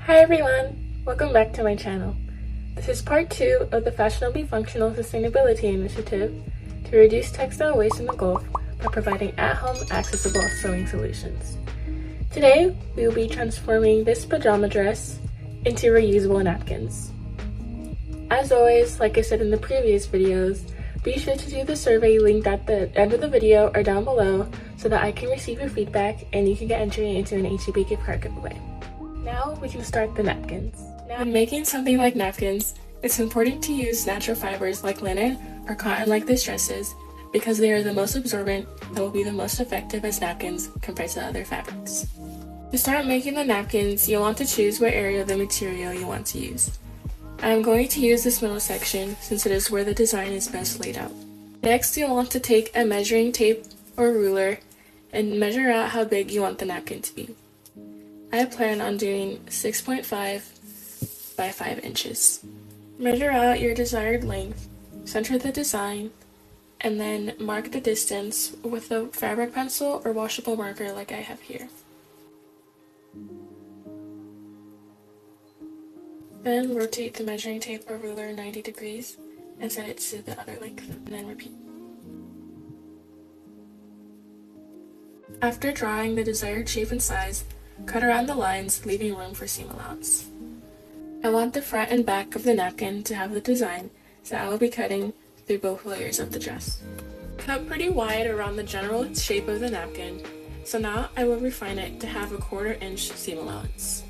Hi everyone! Welcome back to my channel. This is part 2 of the Fashionably Functional Sustainability Initiative to reduce textile waste in the Gulf by providing at-home accessible sewing solutions. Today, we will be transforming this pajama dress into reusable napkins. As always, like I said in the previous videos, be sure to do the survey linked at the end of the video or down below so that I can receive your feedback and you can get entry into an HEB gift card giveaway. Now we can start the napkins. Now, when making something like napkins, it's important to use natural fibers like linen or cotton like this dresses because they are the most absorbent and will be the most effective as napkins compared to other fabrics. To start making the napkins, you'll want to choose what area of the material you want to use. I am going to use this middle section since it is where the design is best laid out. Next, you'll want to take a measuring tape or ruler and measure out how big you want the napkin to be. I plan on doing 6.5 by 5 inches. Measure out your desired length, center the design, and then mark the distance with a fabric pencil or washable marker like I have here. Then rotate the measuring tape or ruler 90 degrees and set it to the other length, and then repeat. After drawing the desired shape and size, cut around the lines, leaving room for seam allowance. I want the front and back of the napkin to have the design, so I will be cutting through both layers of the dress. Cut pretty wide around the general shape of the napkin, so now I will refine it to have a 1/4 inch seam allowance.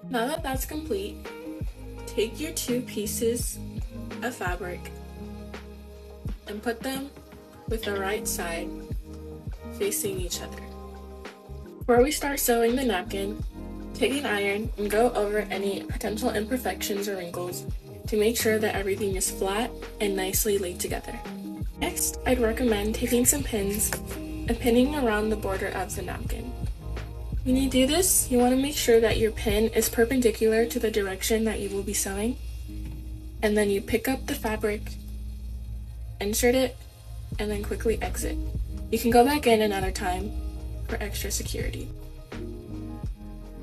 Now that that's complete, take your 2 pieces of fabric and put them with the right side facing each other. Before we start sewing the napkin, take an iron and go over any potential imperfections or wrinkles to make sure that everything is flat and nicely laid together. Next, I'd recommend taking some pins and pinning around the border of the napkin. When you do this, you want to make sure that your pin is perpendicular to the direction that you will be sewing, and then you pick up the fabric, insert it, and then quickly exit. You can go back in another time for extra security.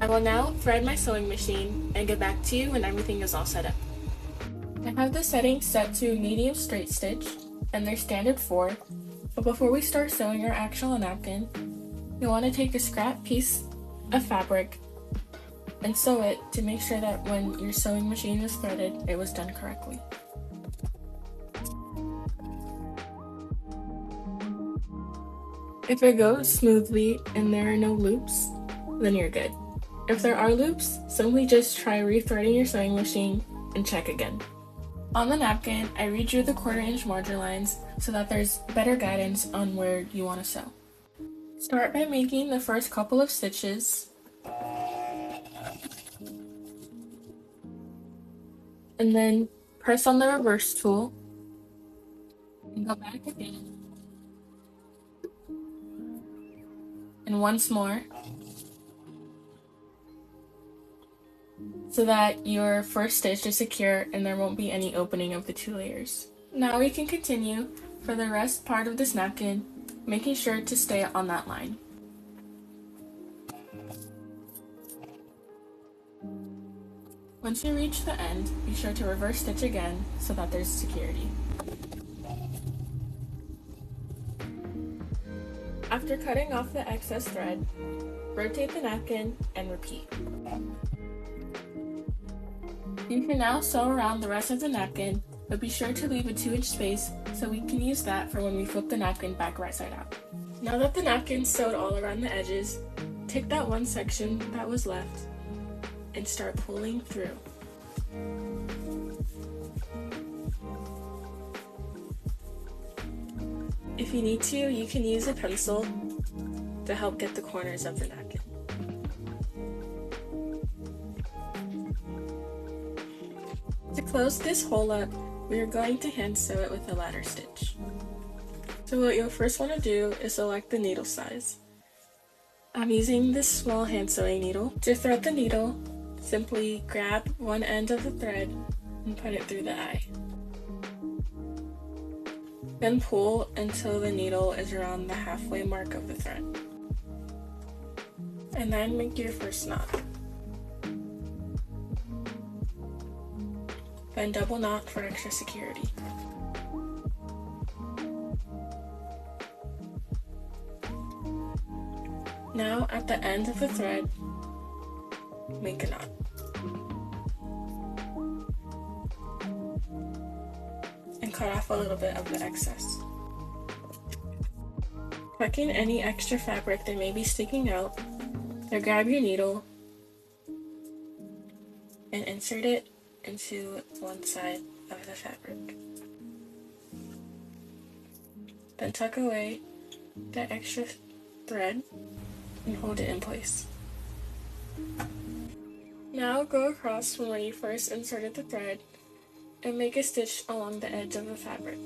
I will now thread my sewing machine and get back to you when everything is all set up. I have the settings set to medium straight stitch and they're standard 4, but before we start sewing our actual napkin, you'll want to take a scrap piece of fabric and sew it to make sure that when your sewing machine is threaded, it was done correctly. If it goes smoothly and there are no loops, then you're good. If there are loops, simply just try rethreading your sewing machine and check again. On the napkin, I redrew the 1/4 inch margin lines so that there's better guidance on where you want to sew. Start by making the first couple of stitches, and then press on the reverse tool and go back again. And once more, so that your first stitch is secure and there won't be any opening of the 2 layers. Now we can continue for the rest part of this napkin, making sure to stay on that line. Once you reach the end, be sure to reverse stitch again so that there's security. After cutting off the excess thread, rotate the napkin and repeat. You can now sew around the rest of the napkin, but be sure to leave a 2 inch space so we can use that for when we flip the napkin back right side out. Now that the napkin's sewed all around the edges, take that one section that was left and start pulling through. If you need to, you can use a pencil to help get the corners of the napkin. To close this hole up, we are going to hand sew it with a ladder stitch. So what you'll first want to do is select the needle size. I'm using this small hand sewing needle. To thread the needle, simply grab one end of the thread and put it through the eye. Then pull until the needle is around the halfway mark of the thread. And then make your first knot. Then double knot for extra security. Now at the end of the thread, make a knot. And cut off a little bit of the excess. Tucking any extra fabric that may be sticking out, now grab your needle and insert it into one side of the fabric. Then tuck away the extra thread and hold it in place. Now go across from where you first inserted the thread and make a stitch along the edge of the fabric.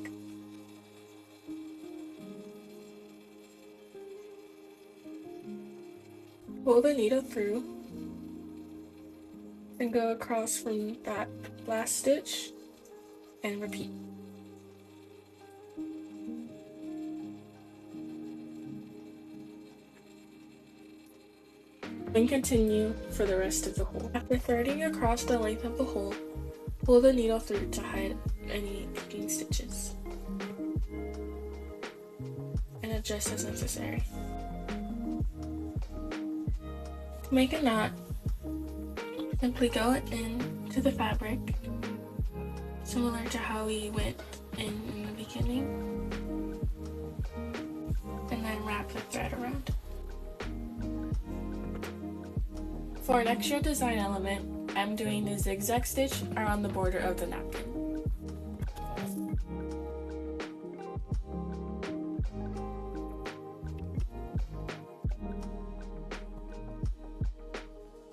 Pull the needle through and go across from that last stitch and repeat. Then continue for the rest of the hole. After threading across the length of the hole, pull the needle through to hide any picking stitches and adjust as necessary. To make a knot, simply go into the fabric, similar to how we went in the beginning, and then wrap the thread around. For an extra design element, I'm doing a zigzag stitch around the border of the napkin.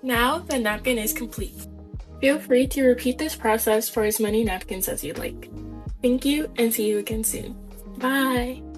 Now the napkin is complete. Feel free to repeat this process for as many napkins as you'd like. Thank you and see you again soon. Bye!